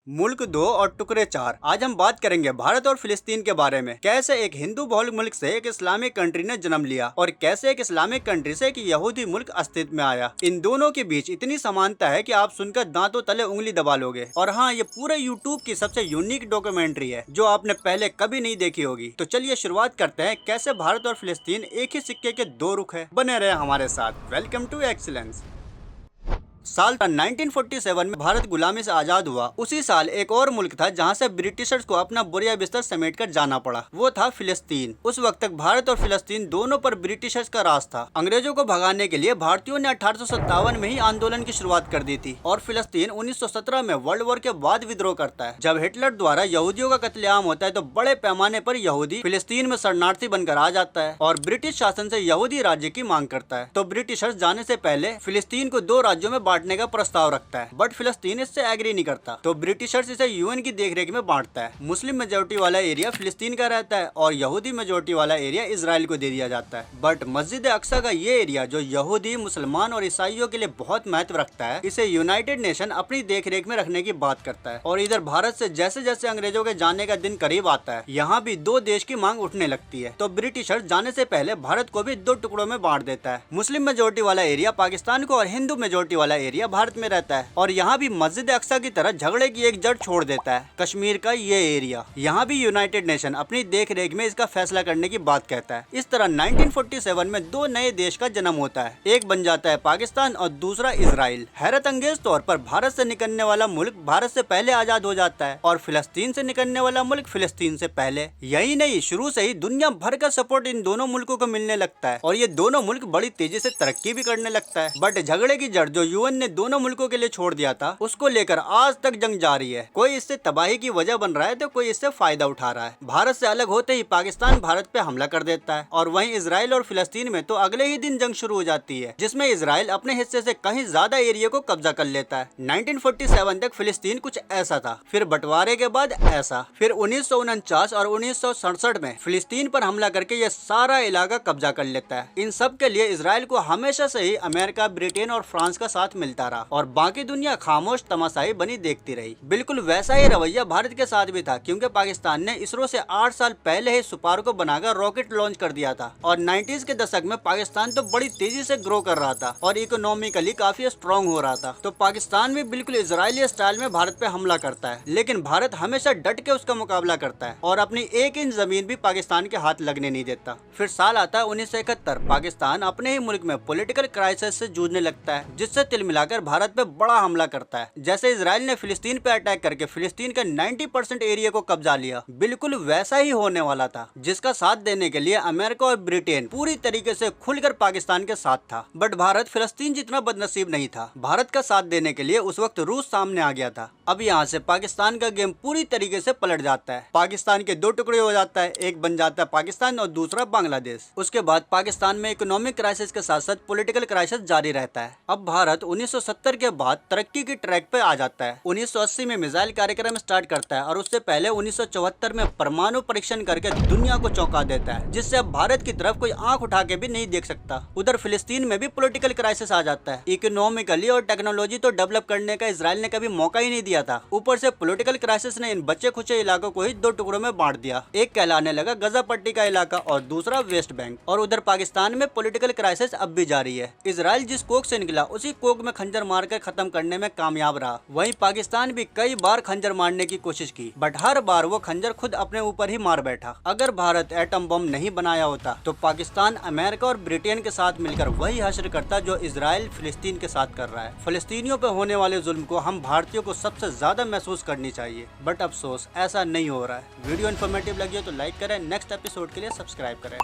मुल्क दो और टुकड़े चार। आज हम बात करेंगे भारत और फिलिस्तीन के बारे में। कैसे एक हिंदू बहुल मुल्क से एक इस्लामिक कंट्री ने जन्म लिया और कैसे एक इस्लामिक कंट्री से एक यहूदी मुल्क अस्तित्व में आया। इन दोनों के बीच इतनी समानता है कि आप सुनकर दांतों तले उंगली दबा लोगे। और हाँ, ये पूरे यूट्यूब की सबसे यूनिक डॉक्यूमेंट्री है जो आपने पहले कभी नहीं देखी होगी। तो चलिए शुरुआत करते हैं कैसे भारत और फिलिस्तीन एक ही सिक्के के दो रुख है। बने रहे हमारे साथ। Welcome to excellence. साल 1947 में भारत गुलामी से आजाद हुआ। उसी साल एक और मुल्क था जहां से ब्रिटिशर्स को अपना बोरिया बिस्तर समेटकर जाना पड़ा। वो था फिलिस्तीन। उस वक्त तक भारत और फिलिस्तीन दोनों पर ब्रिटिशर्स का राज था। अंग्रेजों को भगाने के लिए भारतीयों ने 1857 में ही आंदोलन की शुरुआत कर दी थी और फिलिस्तीन 1917 में वर्ल्ड वॉर के बाद विद्रोह करता है। जब हिटलर द्वारा यहूदियों का कत्लेआम होता है तो बड़े पैमाने पर यहूदी फिलिस्तीन में शरणार्थी बनकर आ जाता है और ब्रिटिश शासन से यहूदी राज्य की मांग करता है। तो ब्रिटिशर्स जाने से पहले फिलिस्तीन को दो राज्यों में बांटने का प्रस्ताव रखता है, बट फिलिस्तीन इससे एग्री नहीं करता। तो ब्रिटिशर्स इसे यूएन की देखरेख में बांटता है। मुस्लिम मेजोरिटी वाला एरिया फिलिस्तीन का रहता है और यहूदी मेजोरिटी वाला एरिया इजराइल को दे दिया जाता है। बट मस्जिद अक्सा का ये एरिया जो यहूदी, मुसलमान और ईसाइयों के लिए बहुत महत्व रखता है, इसे यूनाइटेड नेशन अपनी देखरेख में रखने की बात करता है। और इधर भारत से जैसे जैसे अंग्रेजों के जाने का दिन करीब आता है, यहाँ भी दो देश की मांग उठने लगती है। तो ब्रिटिशर्स जाने से पहले भारत को भी दो टुकड़ों में बांट देता है। मुस्लिम मेजोरिटी वाला एरिया पाकिस्तान को और हिंदू मेजोरिटी वाला एरिया भारत में रहता है। और यहाँ भी मस्जिद अक्सा की तरह झगड़े की एक जड़ छोड़ देता है कश्मीर का ये एरिया। यहाँ भी यूनाइटेड नेशन अपनी देखरेख में इसका फैसला करने की बात कहता है। इस तरह 1947 में दो नए देश का जन्म होता है। एक बन जाता है पाकिस्तान और दूसरा इजराइल। हैरत अंगेज तौर पर भारत से निकलने वाला मुल्क भारत से पहले आजाद हो जाता है और फिलिस्तीन से निकलने वाला मुल्क फिलिस्तीन से पहले। यही नहीं, शुरू से ही दुनिया भर का सपोर्ट इन दोनों मुल्कों को मिलने लगता है और ये दोनों मुल्क बड़ी तेजी से तरक्की भी करने लगता है। बट झगड़े की जड़ जो यूएन ने दोनों मुल्कों के लिए छोड़ दिया था, उसको लेकर आज तक जंग जारी है। कोई इससे तबाही की वजह बन रहा है तो कोई इससे फायदा उठा रहा है। भारत से अलग होते ही पाकिस्तान भारत पे हमला कर देता है और वहीं इजराइल और फिलिस्तीन में तो अगले ही दिन जंग शुरू हो जाती है, जिसमें इजराइल अपने हिस्से से कहीं ज्यादा एरिया को कब्जा कर लेता है। 1947 तक फिलिस्तीन कुछ ऐसा था, फिर बंटवारे के बाद ऐसा, फिर 1949 और 1967 में फिलिस्तीन पर हमला करके ये सारा इलाका कब्जा कर लेता है। इन सब के लिए इजराइल को हमेशा से ही अमेरिका, ब्रिटेन और फ्रांस का साथ मिलता रहा और बाकी दुनिया खामोश तमाशाई बनी देखती रही। बिल्कुल वैसा ही रवैया भारत के साथ भी था, क्योंकि पाकिस्तान ने इसरो से 8 साल पहले ही सुपार को बनाकर रॉकेट लॉन्च कर दिया था और 90s के दशक में पाकिस्तान तो बड़ी तेजी से ग्रो कर रहा था और इकोनॉमिकली काफी स्ट्रॉन्ग हो रहा था। तो पाकिस्तान भी बिल्कुल इजरायली स्टाइल में भारत पे हमला करता है, लेकिन भारत हमेशा डट के उसका मुकाबला करता है और अपनी 1 इंच जमीन भी पाकिस्तान के हाथ लगने नहीं देता। फिर साल आता है 1971। पाकिस्तान अपने ही मुल्क में पॉलिटिकल क्राइसिस से जूझने लगता है, जिससे तिल मिलाकर भारत पे बड़ा हमला करता है। जैसे इजराइल ने फिलिस्तीन पे अटैक करके फिलिस्तीन का 90% एरिया को कब्जा लिया, बिल्कुल वैसा ही होने वाला था, जिसका साथ देने के लिए अमेरिका और ब्रिटेन पूरी तरीके से खुलकर पाकिस्तान के साथ था। बट भारत फिलिस्तीन जितना बदनसीब नहीं था। भारत का साथ देने के लिए उस वक्त रूस सामने आ गया था। अब यहाँ से पाकिस्तान का गेम पूरी तरीके से पलट जाता है। पाकिस्तान के दो टुकड़े हो जाता है, एक बन जाता है पाकिस्तान और दूसरा बांग्लादेश। उसके बाद पाकिस्तान में इकोनॉमिक क्राइसिस के साथ साथ पॉलिटिकल क्राइसिस जारी रहता है। अब भारत 1970 के बाद तरक्की की ट्रैक पे आ जाता है। 1980 में मिसाइल कार्यक्रम स्टार्ट करता है और उससे पहले 1974 में परमाणु परीक्षण करके दुनिया को चौंका देता है, जिससे अब भारत की तरफ कोई आंख उठा के भी नहीं देख सकता। उधर फिलिस्तीन में भी पॉलिटिकल क्राइसिस आ जाता है। इकोनॉमिकली और टेक्नोलॉजी तो डेवलप करने का इजराइल ने कभी मौका ही नहीं दिया था। ऊपर से पॉलिटिकल क्राइसिस ने इन बच्चे खुचे इलाकों को ही दो टुकड़ों में बांट दिया। एक कहलाने लगा गजा पट्टी का इलाका और दूसरा वेस्ट बैंक। और उधर पाकिस्तान में पॉलिटिकल क्राइसिस अब भी जारी है। इजराइल जिस कोक से निकला उसी कोक में खंजर मारकर खत्म करने में कामयाब रहा। वहीं पाकिस्तान भी कई बार खंजर मारने की कोशिश की, बट हर बार वो खंजर खुद अपने ऊपर ही मार बैठा। अगर भारत एटम बम नहीं बनाया होता तो पाकिस्तान अमेरिका और ब्रिटेन के साथ मिलकर वही हश्र करता जो इजराइल फिलिस्तीन के साथ कर रहा है। फिलिस्तीनियों पे होने वाले जुल्म को हम भारतीयों को सबसे ज्यादा महसूस करनी चाहिए, बट अफसोस ऐसा नहीं हो रहा है। वीडियो इन्फॉर्मेटिव लगी हो तो लाइक करें, नेक्स्ट एपिसोड के लिए सब्सक्राइब करें।